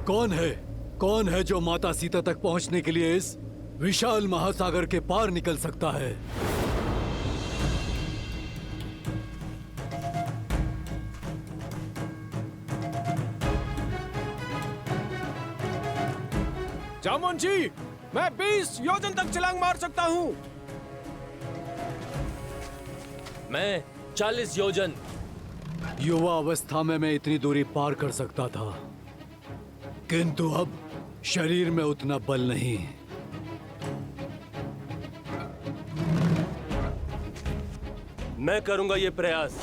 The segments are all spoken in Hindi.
कौन है जो माता सीता तक पहुंचने के लिए इस विशाल महासागर के पार निकल सकता है? जामुन जी, मैं 20 योजन तक छलांग मार सकता हूँ। मैं 40 योजन। युवा अवस्था में मैं इतनी दूरी पार कर सकता था, किंतु अब शरीर में उतना बल नहीं। मैं करूंगा ये प्रयास।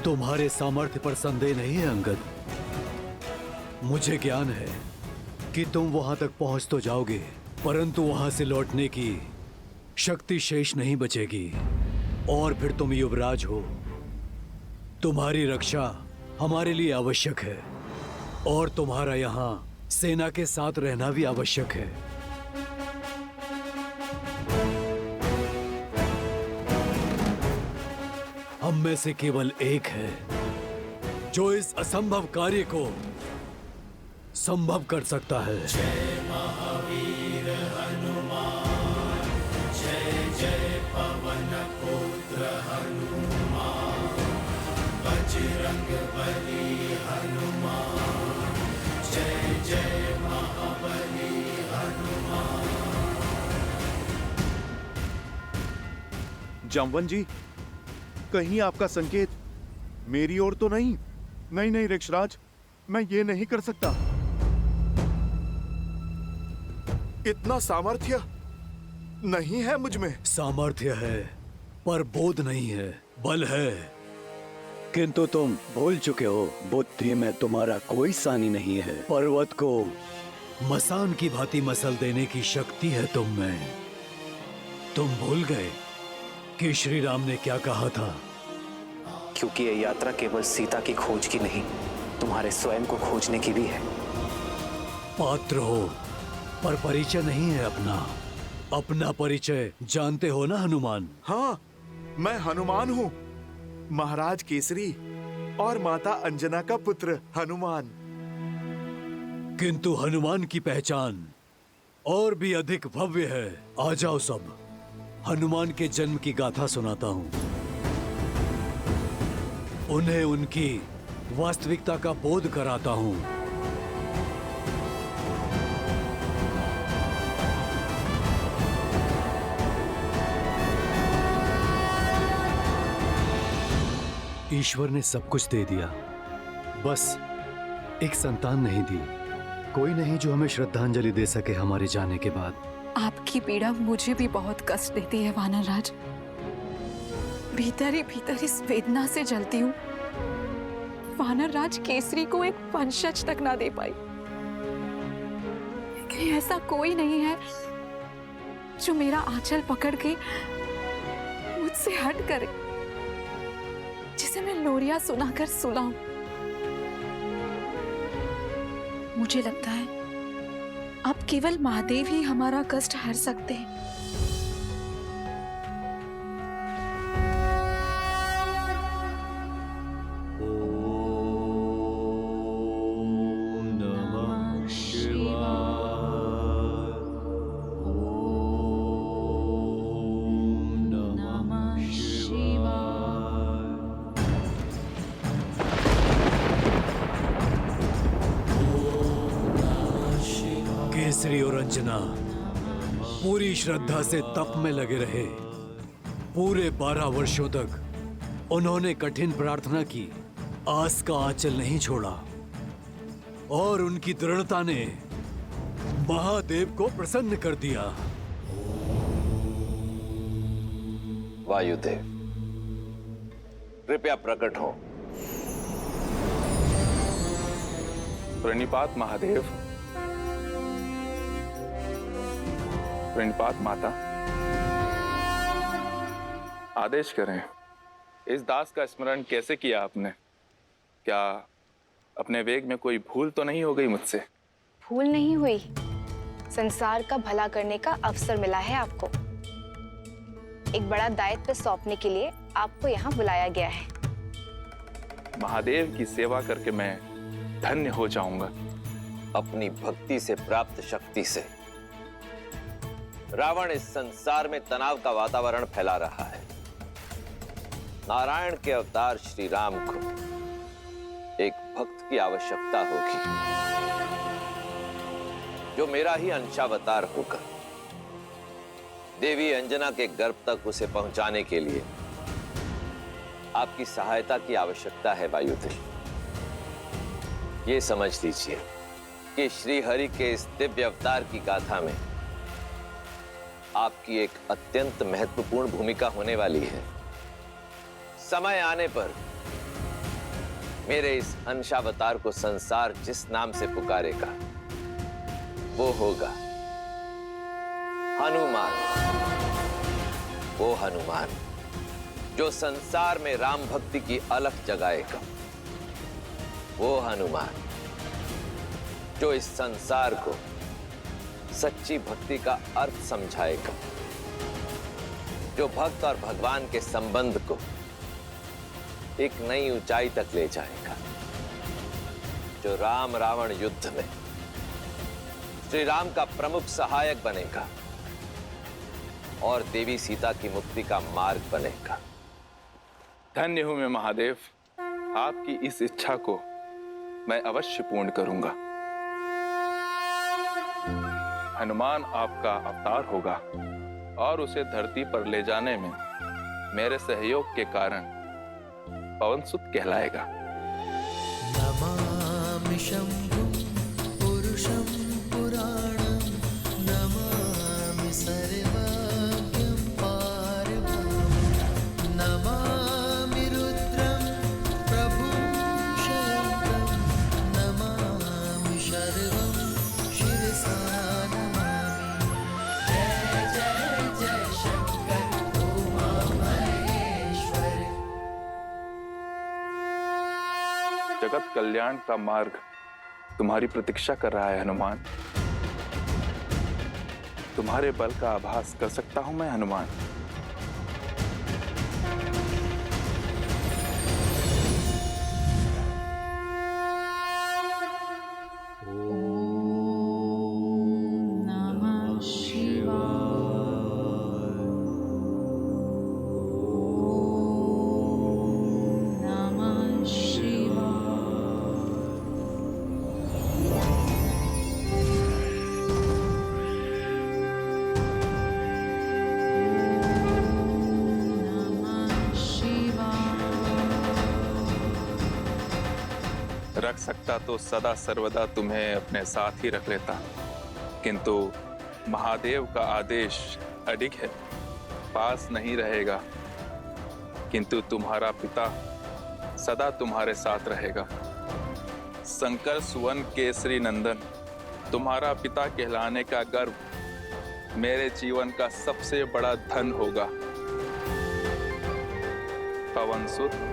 तुम्हारे सामर्थ्य पर संदेह नहीं है अंगद। मुझे ज्ञान है कि तुम वहां तक पहुंच तो जाओगे, परंतु वहां से लौटने की शक्ति शेष नहीं बचेगी और फिर तुम युवराज हो। तुम्हारी रक्षा हमारे लिए आवश्यक है और तुम्हारा यहाँ सेना के साथ रहना भी आवश्यक है। हम में से केवल एक है जो इस असंभव कार्य को संभव कर सकता है। जय महावीर हनुमान, जय जय पवन पुत्र हनुमान, बजरंग बली हनुमान, जय जय महाबली हनुमान। जामवन जी, कहीं आपका संकेत मेरी ओर तो नहीं? नहीं ऋक्षराज, मैं ये नहीं कर सकता। इतना सामर्थ्य नहीं है मुझ में। सामर्थ्य है पर बोध नहीं है, बल है। किंतु तुम भूल चुके हो, बुद्धि में तुम्हारा कोई सानी नहीं है। पर्वत को मसान की भांति मसल देने की शक्ति है तुम में। तुम भूल गए कि श्री राम ने क्या कहा था? क्योंकि ये यात्रा केवल सीता की खोज की नहीं, तुम्हारे स्वयं को खोजने की भी है। पात्र हो पर परिचय नहीं है अपना। अपना परिचय जानते हो ना हनुमान? हाँ, मैं हनुमान हूँ, महाराज केसरी और माता अंजना का पुत्र हनुमान। किंतु हनुमान की पहचान और भी अधिक भव्य है। आ जाओ सब, हनुमान के जन्म की गाथा सुनाता हूँ। उन्हें उनकी वास्तविकता का बोध कराता हूँ। ईश्वर ने सब कुछ दे दिया, बस एक संतान नहीं दी। कोई नहीं जो हमें श्रद्धांजलि दे सके हमारे जाने के बाद। आपकी पीड़ा मुझे भी बहुत कष्ट देती है वानरराज। भीतर ही भीतर इस वेदना से जलती हूँ। वानरराज केसरी को एक वंशज तक ना दे पाई। लेकिन ऐसा कोई नहीं है जो मेरा आंचल पकड़ के मुझसे हट करे, जिसे मैं लोरियां सुनाकर सुलाऊं। मुझे लगता है अब केवल महादेव ही हमारा कष्ट हर सकते हैं। केसरी और अंजना पूरी श्रद्धा से तप में लगे रहे। पूरे 12 वर्षों तक उन्होंने कठिन प्रार्थना की, आस का आंचल नहीं छोड़ा और उनकी दृढ़ता ने महादेव को प्रसन्न कर दिया। वायुदेव, कृपया प्रकट हो। प्रणिपात महादेव, प्रणिपात माता। आदेश करें, इस दास का स्मरण कैसे किया आपने? क्या अपने वेग में कोई भूल तो नहीं हो गई मुझसे? भूल नहीं हुई, संसार का भला करने का अवसर मिला है आपको। एक बड़ा दायित्व सौंपने के लिए आपको यहाँ बुलाया गया है। महादेव की सेवा करके मैं धन्य हो जाऊंगा। अपनी भक्ति से प्राप्त शक्ति से रावण इस संसार में तनाव का वातावरण फैला रहा है। नारायण के अवतार श्री राम को एक भक्त की आवश्यकता होगी, जो मेरा ही अंशावतार होकर देवी अंजना के गर्भ तक उसे पहुंचाने के लिए आपकी सहायता की आवश्यकता है। वायुदेव, ये समझ लीजिए कि श्री हरि के इस दिव्य अवतार की गाथा में आपकी एक अत्यंत महत्वपूर्ण भूमिका होने वाली है। समय आने पर मेरे इस अंशावतार को संसार जिस नाम से पुकारेगा वो होगा हनुमान। वो हनुमान जो संसार में राम भक्ति की अलख जगाएगा। वो हनुमान जो इस संसार को सच्ची भक्ति का अर्थ समझाएगा, जो भक्त और भगवान के संबंध को एक नई ऊंचाई तक ले जाएगा, जो राम रावण युद्ध में श्री राम का प्रमुख सहायक बनेगा और देवी सीता की मुक्ति का मार्ग बनेगा। धन्य हूं मैं महादेव, आपकी इस इच्छा को मैं अवश्य पूर्ण करूंगा। हनुमान आपका अवतार होगा और उसे धरती पर ले जाने में मेरे सहयोग के कारण पवनसुत कहलाएगा। नमामि शंभुं पुरुषं पुराणं, नमामि सर्वज्ञं पारमं, नमामि रुद्रं प्रभुं शयन्तं, नमामि शर्वं शिरसा नमामि। जय जय जय शंकर उमा महेश्वर। जगत कल्याण का मार्ग तुम्हारी प्रतीक्षा कर रहा है हनुमान। तुम्हारे बल का आभास कर सकता हूं मैं हनुमान। नमः शिवाय। नमः शिवाय। नमः शिवाय। रख सकता तो सदा सर्वदा तुम्हें अपने साथ ही रख लेता, किंतु महादेव का आदेश अडिग है, पास नहीं रहेगा। किंतु तुम्हारा पिता सदा तुम्हारे साथ रहेगा। शंकर सुवन केसरी नंदन, तुम्हारा पिता कहलाने का गर्व मेरे जीवन का सबसे बड़ा धन होगा। पवनसुत,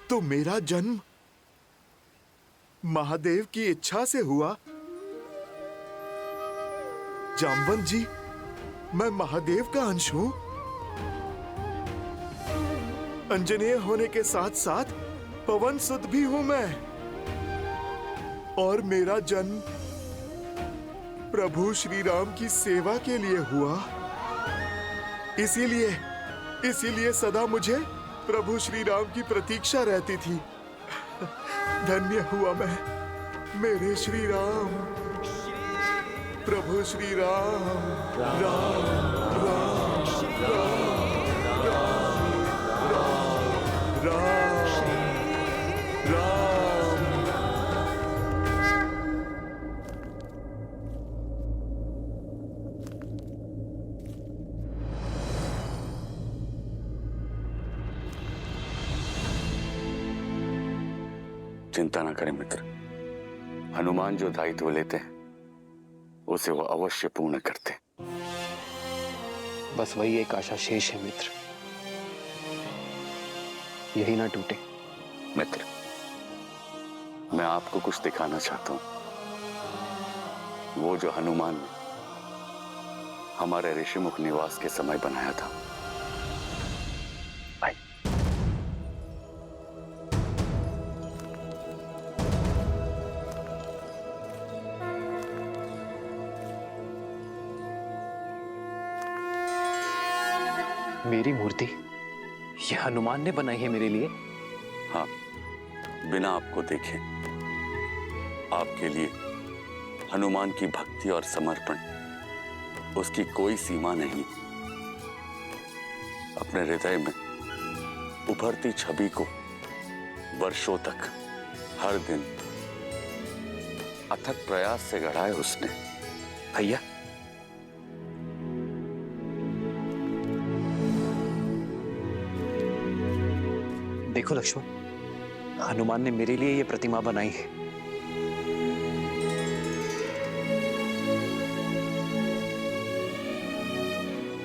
तो मेरा जन्म महादेव की इच्छा से हुआ। जामवंत जी, मैं महादेव का अंश हूं। अंजनेय होने के साथ साथ पवनसुत भी हूं मैं। और मेरा जन्म प्रभु श्री राम की सेवा के लिए हुआ। इसीलिए सदा मुझे प्रभु श्री राम की प्रतीक्षा रहती थी। धन्य हुआ मैं, मेरे श्री राम, प्रभु श्री राम। राम राम राम राम राम राम। चिंता ना करें मित्र, हनुमान जो दायित्व लेते हैं उसे वो अवश्य पूर्ण करते। बस वही एक आशा शेष है मित्र, यही ना टूटे। मित्र, मैं आपको कुछ दिखाना चाहता हूं। वो जो हनुमान ने हमारे ऋषिमुख निवास के समय बनाया था। आई। मेरी मूर्ति ये हनुमान ने बनाई है मेरे लिए? हाँ, बिना आपको देखे आपके लिए हनुमान की भक्ति और समर्पण, उसकी कोई सीमा नहीं। अपने हृदय में उभरती छवि को वर्षों तक हर दिन अथक प्रयास से गढ़ा है उसने। भैया, देखो लक्ष्मण, हनुमान ने मेरे लिए ये प्रतिमा बनाई है।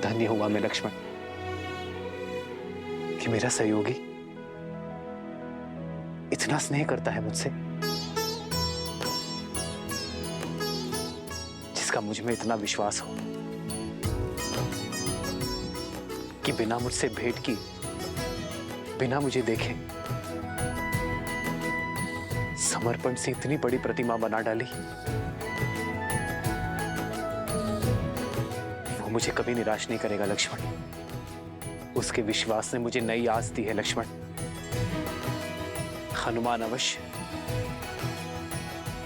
धन्य हुआ मैं लक्ष्मण कि मेरा सहयोगी इतना स्नेह करता है मुझसे, जिसका मुझ में इतना विश्वास हो कि बिना मुझसे भेंट की, बिना मुझे देखे समर्पण से इतनी बड़ी प्रतिमा बना डाली। वो मुझे कभी निराश नहीं करेगा लक्ष्मण। उसके विश्वास ने मुझे नई आस दी है लक्ष्मण। हनुमान अवश्य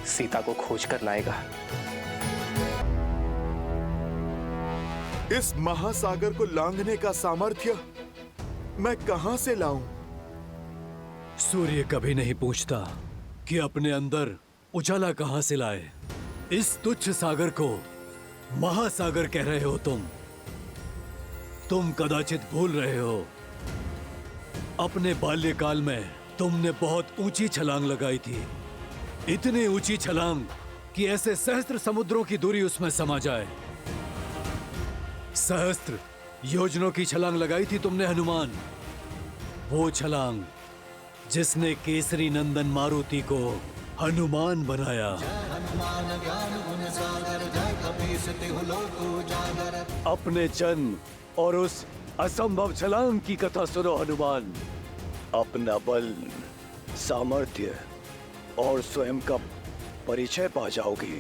सीता को खोज कर लाएगा। इस महासागर को लांघने का सामर्थ्य मैं कहां से लाऊं? सूर्य कभी नहीं पूछता कि अपने अंदर उजाला कहां से लाए। इस तुच्छ सागर को महासागर कह रहे हो तुम कदाचित भूल रहे हो, अपने बाल्यकाल में तुमने बहुत ऊंची छलांग लगाई थी। इतनी ऊंची छलांग कि ऐसे सहस्त्र समुद्रों की दूरी उसमें समा जाए। सहस्त्र योजनों की छलांग लगाई थी तुमने हनुमान। वो छलांग जिसने केसरी नंदन मारुति को हनुमान बनाया। अपने जन्म और उस असंभव छलांग की कथा सुनो हनुमान। अपना बल, सामर्थ्य और स्वयं का परिचय पा जाओगी।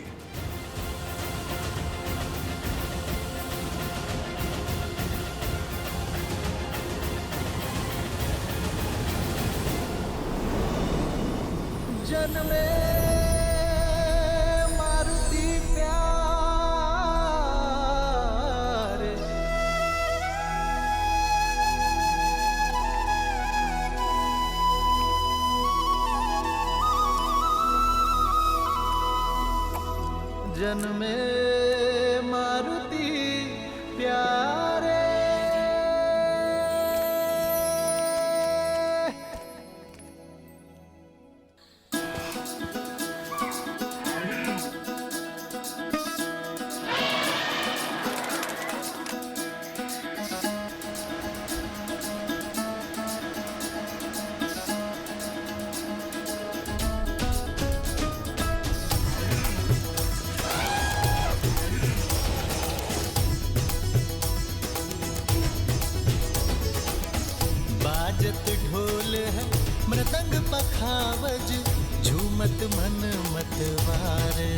जन्मे मारुति प्यारे, जन्मे मारुति प्यारे। बाजत ढोल है मृदंग पखावज, झूमत मन मतवारे।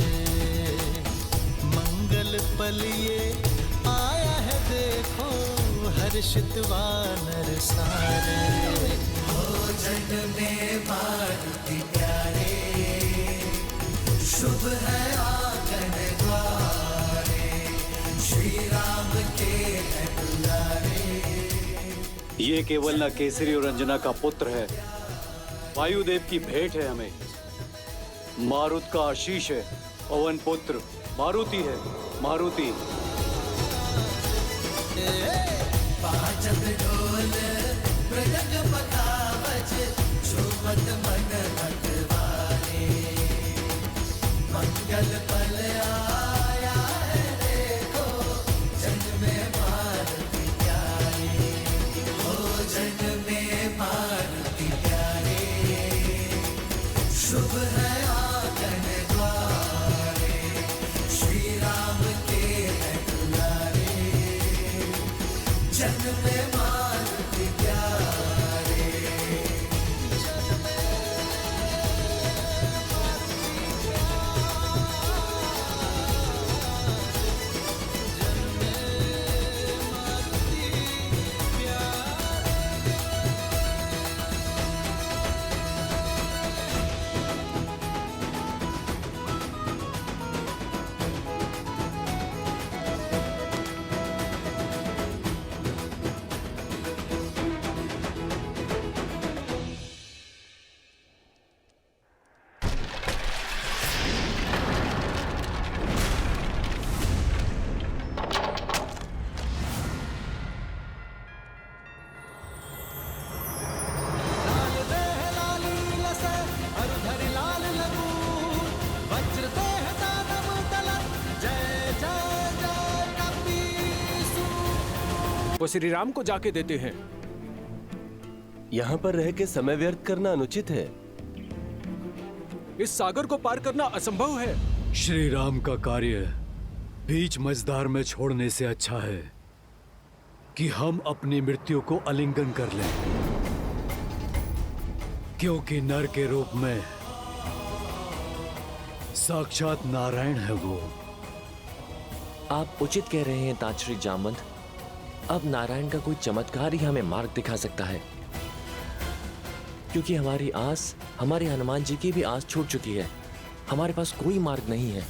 मंगल पल ये आया है देखो, हर्षित वानर सारे। हो जन्मे मारुति प्यारे, शुभ है आंगन द्वारे। श्री राम के है दुलारे। ये केवल न केसरी और अंजना का पुत्र है, वायुदेव की भेंट है हमें। मारुत का आशीष है, पवन पुत्र मारुति है, मारुति। बाजत ढोल मृदंग पखावज झूमत मन भगवाने मंगल पल आया है देखो जन में मारुति प्यारे हो जन में मारुति प्यारे शुभ है आंगन द्वारे श्री राम के है दुलारे जन में मारुति प्यारे वो श्री राम को जाके देते हैं। यहाँ पर रह के समय व्यर्थ करना अनुचित है। इस सागर को पार करना असंभव है। श्री राम का कार्य बीच मझधार में छोड़ने से अच्छा है कि हम अपनी मृत्यु को आलिंगन कर लें, क्योंकि नर के रूप में साक्षात नारायण है वो। आप उचित कह रहे हैं तांत्रिक जामवंत। अब नारायण का कोई चमत्कार ही हमें मार्ग दिखा सकता है, क्योंकि हमारी आस, हमारे हनुमान जी की भी आस छूट चुकी है। हमारे पास कोई मार्ग नहीं है।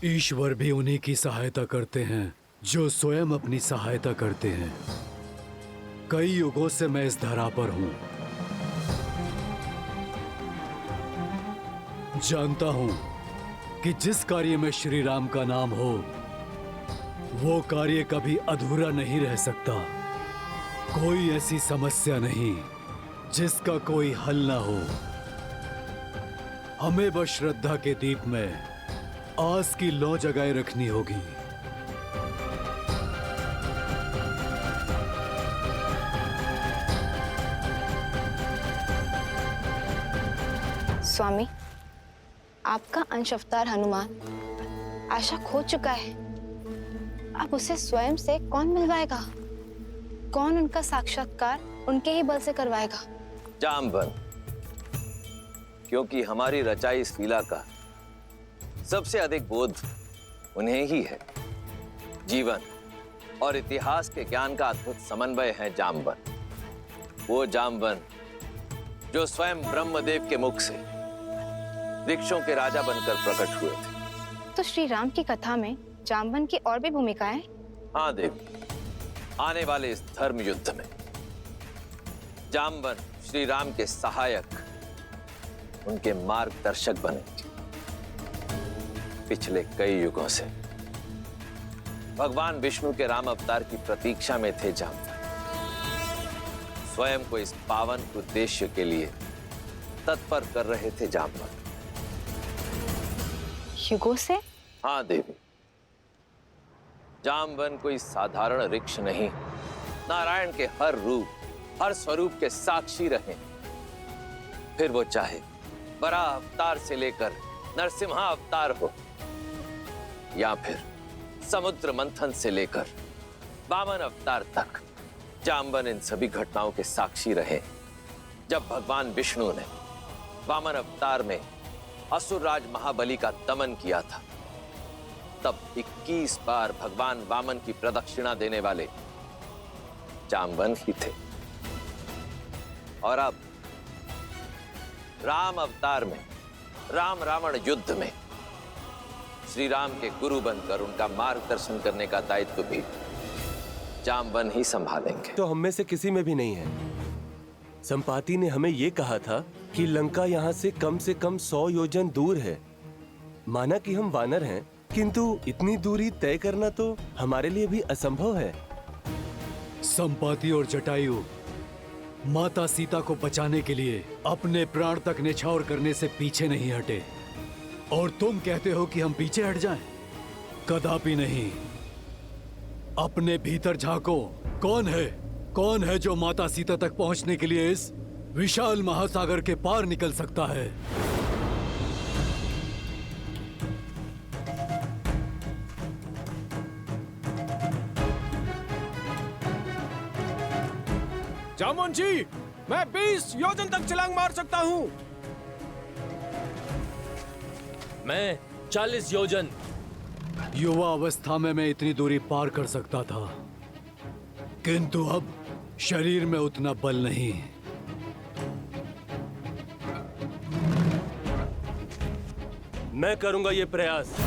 ईश्वर भी उन्हीं की सहायता करते हैं जो स्वयं अपनी सहायता करते हैं। कई युगों से मैं इस धरा पर हूं, जानता हूं कि जिस कार्य में श्री राम का नाम हो वो कार्य कभी अधूरा नहीं रह सकता। कोई ऐसी समस्या नहीं जिसका कोई हल ना हो। हमें बस श्रद्धा के दीप में आस की लौ जगाए रखनी होगी। स्वामी, आपका अंश अवतार हनुमान आशा खो चुका है। अब उसे स्वयं से कौन मिलवाएगा? कौन उनका साक्षात्कार उनके ही बल से करवाएगा? जामवंत, क्योंकि हमारी रचाई इस लीला का सबसे अधिक बोध उन्हें ही है। जीवन और इतिहास के ज्ञान का अद्भुत समन्वय है जामवंत। वो जामवंत जो स्वयं ब्रह्मदेव के मुख से वृक्षों के राजा बनकर प्रकट हुए थे। तो श्री राम की कथा में जामवंत की और भी भूमिकाएं? हाँ देवी, आने वाले इस धर्म युद्ध में जामवंत श्री राम के सहायक, उनके मार्गदर्शक बने। पिछले कई युगों से भगवान विष्णु के राम अवतार की प्रतीक्षा में थे जामवंत। स्वयं को इस पावन उद्देश्य के लिए तत्पर कर रहे थे जामवंत। युगों से? हाँ देवी, जामवंत कोई साधारण वृक्ष नहीं, नारायण के हर रूप, हर स्वरूप के साक्षी रहे। फिर वो चाहे बराह अवतार से लेकर नरसिम्हा अवतार हो, या फिर समुद्र मंथन से लेकर वामन अवतार तक, जामवंत इन सभी घटनाओं के साक्षी रहे। जब भगवान विष्णु ने वामन अवतार में असुरराज महाबली का दमन किया था, तब 21 बार भगवान वामन की प्रदक्षिणा देने वाले जामवंत ही थे। और अब राम अवतार में, राम रावण युद्ध में श्री राम के गुरु बनकर उनका मार्गदर्शन करने का दायित्व भी जामवंत ही संभालेंगे। तो हम में से किसी में भी नहीं है। संपाति ने हमें यह कहा था कि लंका यहाँ से कम 100 योजन दूर है। माना कि हम वानर हैं, किंतु इतनी दूरी तय करना तो हमारे लिए भी असंभव है। संपाति और जटायु माता सीता को बचाने के लिए अपने प्राण तक न्यौछावर करने से पीछे नहीं हटे, और तुम कहते हो कि हम पीछे हट जाएं? कदापि नहीं। अपने भीतर झांको। कौन है जो माता सीता तक पहुंचने के लिए इस विशाल महासागर के पार निकल सकता है? जामुन जी, मैं 20 योजन तक छलांग मार सकता हूँ। मैं 40 योजन। युवा अवस्था में मैं इतनी दूरी पार कर सकता था, किंतु अब शरीर में उतना बल नहीं। मैं करूंगा ये प्रयास।